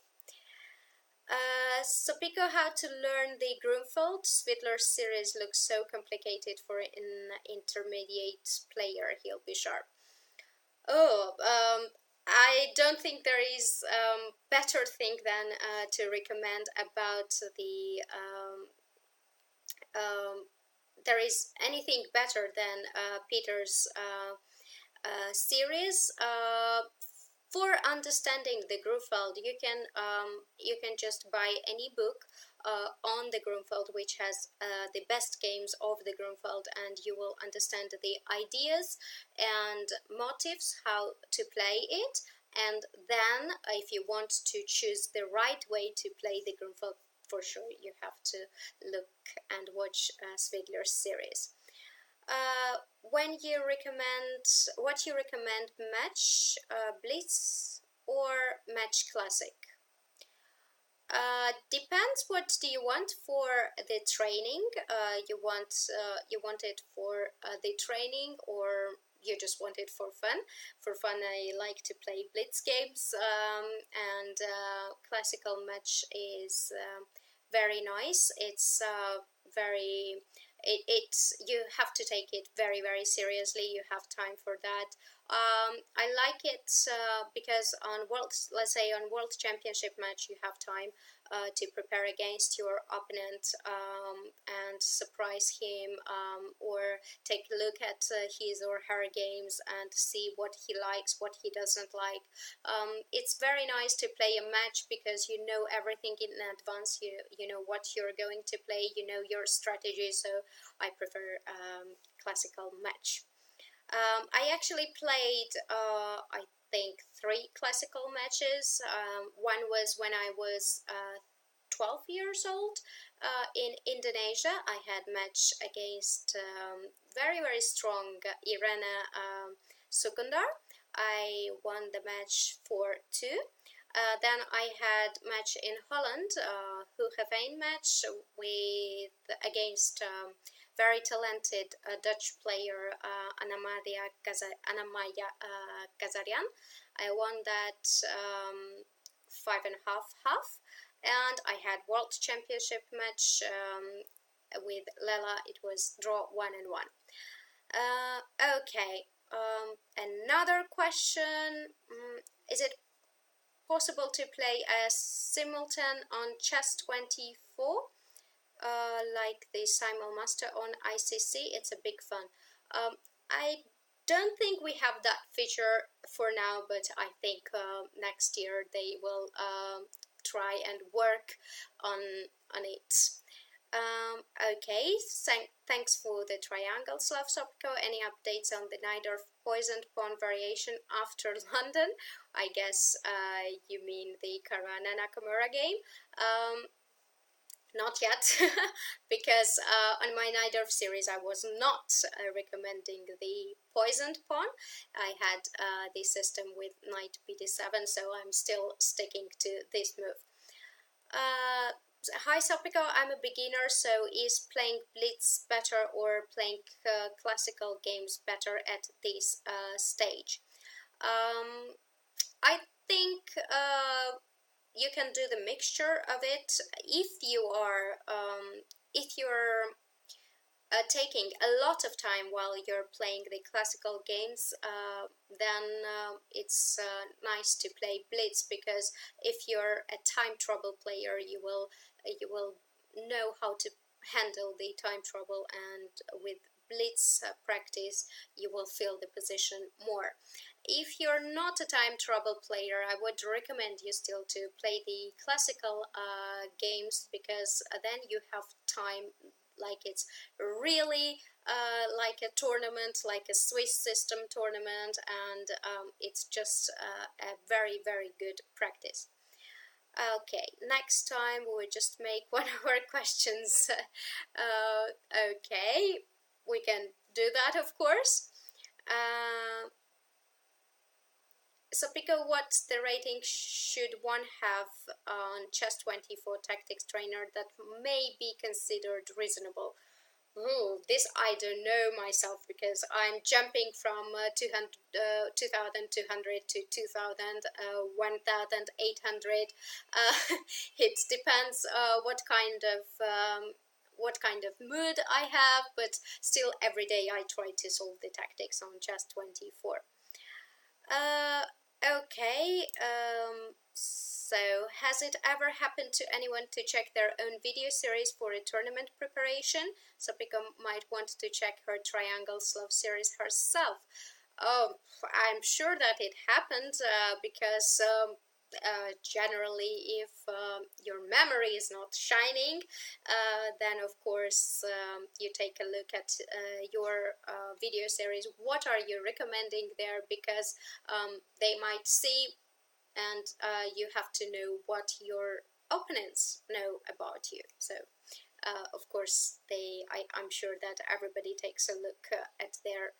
Sopiko, how to learn the Grunfeld Svidler series looks so complicated for an intermediate player. He'll be sharp. Oh, I don't think there is better thing than to recommend about the there is anything better than Peter's series. For understanding the Grunfeld, you can just buy any book on the Grunfeld which has the best games of the Grunfeld, and you will understand the ideas and motives how to play it. And then if you want to choose the right way to play the Grunfeld, for sure you have to look and watch Svidler's series. What you recommend, match, blitz or match classic? Depends what do you want for the training. You want it for the training, or you just want it for fun. For fun I like to play blitz games, and classical match is very nice. It's you have to take it very seriously. You have time for that. I like it because on let's say on World Championship match you have time to prepare against your opponent and surprise him, or take a look at his or her games and see what he likes, what he doesn't like. It's very nice to play a match because you know everything in advance. You know what you're going to play, you know your strategy, so I prefer classical match. I actually played, I think, 3 classical matches. One was when I was 12 years old in Indonesia. I had match against very strong Irena Sukundar. I won the match 4-2. Then I had match in Holland, Hoogeveen match against very talented Dutch player Anamaya Kazarian. I won that 5.5-half. and I had World Championship match with Lela. It was draw 1-1. Okay, another question. Is it possible to play as simultan on Chess 24? Like the Simul Master on ICC? It's a big fun. I don't think we have that feature for now, but I think next year they will try and work on it. Okay, thanks for the triangle, Sopiko. Any updates on the Najdorf poisoned pawn variation after London? I guess you mean the Caruana Nakamura game. Not yet, because on my Najdorf series I was not recommending the poisoned pawn. I had the system with knight bd7, so I'm still sticking to this move. Hi Sopiko, I'm a beginner, so is playing Blitz better or playing classical games better at this stage? I think you can do the mixture of it. If you're taking a lot of time while you're playing the classical games, then it's nice to play Blitz, because if you're a time trouble player, you will know how to handle the time trouble, and with Blitz practice you will feel the position more. If you're not a time trouble player, I would recommend you still to play the classical games, because then you have time like it's really like a tournament, like a Swiss system tournament, and it's just a very, very good practice. Okay, next time we'll just make one of our questions. Okay, we can do that, of course. Sopiko, what the rating should one have on Chess24 Tactics Trainer that may be considered reasonable? Ooh, this I don't know myself, because I'm jumping from 2200 to 2000, 1800. It depends what kind of mood I have, but still every day I try to solve the tactics on Chess24. Okay, so has it ever happened to anyone to check their own video series for a tournament preparation? Sopiko might want to check her Triangle Love series herself. Oh, I'm sure that it happened, because generally, if your memory is not shining, then of course you take a look at your video series. What are you recommending there? Because they might see, and you have to know what your opponents know about you. So of course I'm sure that everybody takes a look at their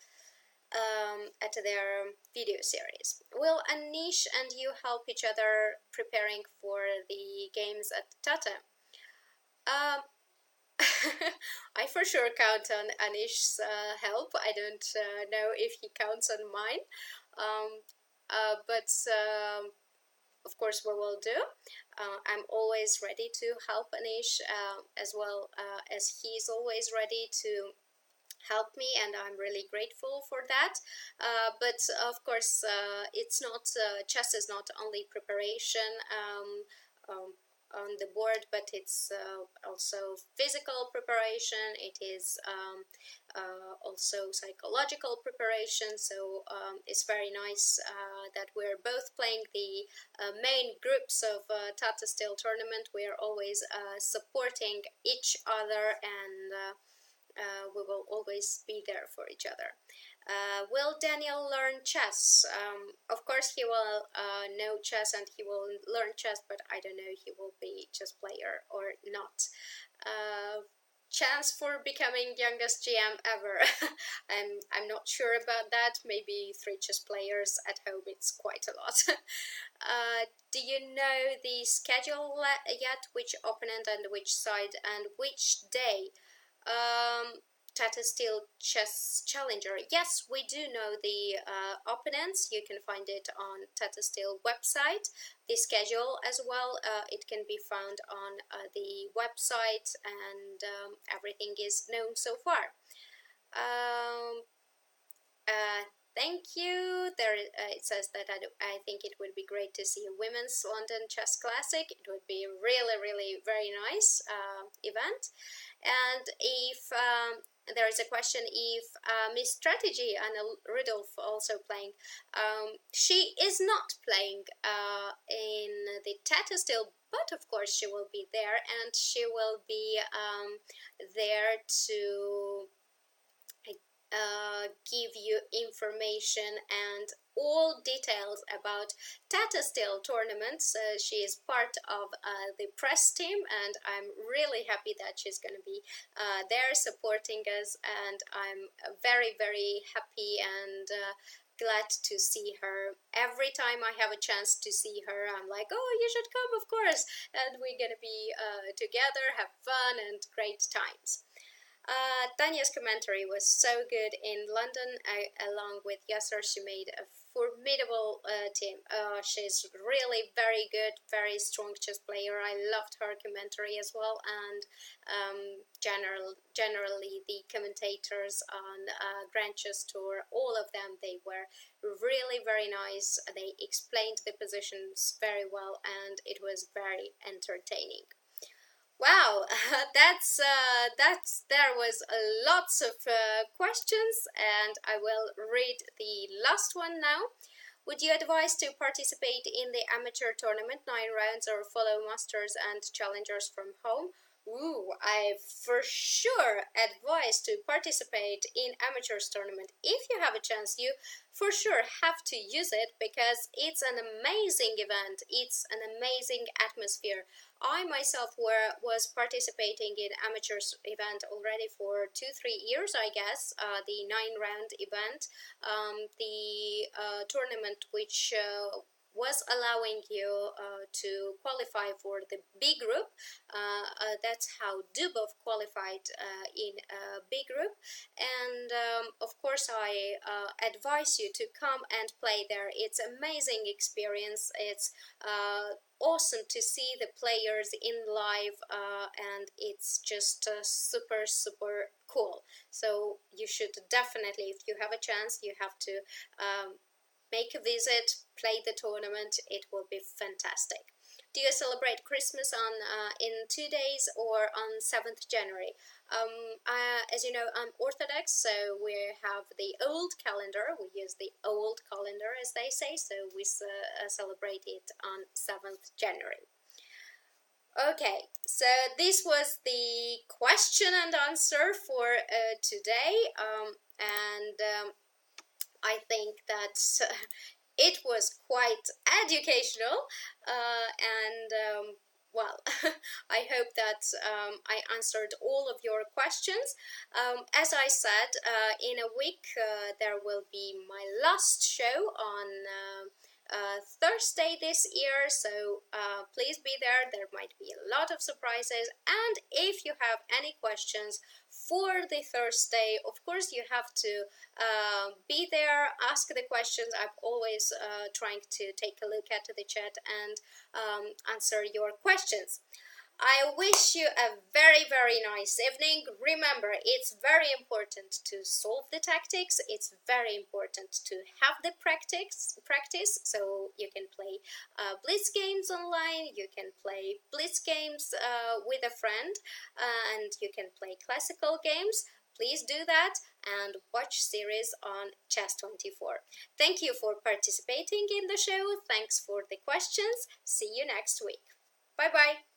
video series. Will Anish and you help each other preparing for the games at Tata? I for sure count on Anish's help. I don't know if he counts on mine, but of course we will do. I'm always ready to help Anish, as well as he's always ready to help me, and I'm really grateful for that. But of course it's not chess is not only preparation on the board, but it's also physical preparation. It is also psychological preparation. So it's very nice that we're both playing the main groups of Tata Steel tournament. We are always supporting each other, and we will always be there for each other. Will Daniel learn chess? Of course he will know chess, and he will learn chess, but I don't know if he will be chess player or not. Chance for becoming youngest GM ever. I'm not sure about that. Maybe 3 chess players at home, it's quite a lot. Do you know the schedule yet? Which opponent and which side and which day? Tata Steel Chess Challenger. Yes, we do know the opponents. You can find it on Tata Steel website. The schedule as well, it can be found on the website, and everything is known so far. Um, Thank you. There, it says that I think it would be great to see a women's London Chess Classic. It would be really, really very nice event. And if there is a question if Miss Strategy and Rudolph also playing. She is not playing in the Tata Steel, but of course she will be there, and she will be there to give you information and all details about Tata Steel tournaments. She is part of the press team, and I'm really happy that she's going to be there supporting us, and I'm very, very happy and glad to see her. Every time I have a chance to see her, I'm like, oh, you should come, of course, and we're going to be together, have fun and great times. Tanya's commentary was so good in London. Along with Yasser, she made a formidable team. She's really very good, very strong chess player. I loved her commentary as well, and generally the commentators on Grand Chess Tour, all of them, they were really very nice. They explained the positions very well, and it was very entertaining. Wow, there was lots of questions, and I will read the last one now. Would you advise to participate in the amateur tournament 9 rounds or follow masters and challengers from home? Ooh, I for sure advise to participate in amateurs tournament. If you have a chance, you for sure have to use it, because it's an amazing event. It's an amazing atmosphere. I myself was participating in amateurs event already for 2-3 years, I guess. The 9-round event, the tournament which was allowing you to qualify for the B group. That's how Dubov qualified in B group, and of course I advise you to come and play there. It's amazing experience. It's awesome to see the players in live, and it's just super cool. So you should definitely, if you have a chance, you have to make a visit, play the tournament. It will be fantastic. Do you celebrate Christmas on in 2 days or on 7th January? As you know, I'm Orthodox, so we have the old calendar. We use the old calendar, as they say, so we celebrate it on 7th January. Okay, so this was the question and answer for today, and I think that it was quite educational, and well, I hope that I answered all of your questions. As I said, in a week there will be my last show on Thursday this year, so please be there. There might be a lot of surprises, and if you have any questions for the Thursday, of course you have to be there, ask the questions. I'm always trying to take a look at the chat and answer your questions. I wish you a very, very nice evening. Remember, it's very important to solve the tactics. It's very important to have the practice so you can play blitz games online. You can play blitz games with a friend, and you can play classical games. Please do that and watch series on Chess24. Thank you for participating in the show. Thanks for the questions. See you next week. Bye-bye.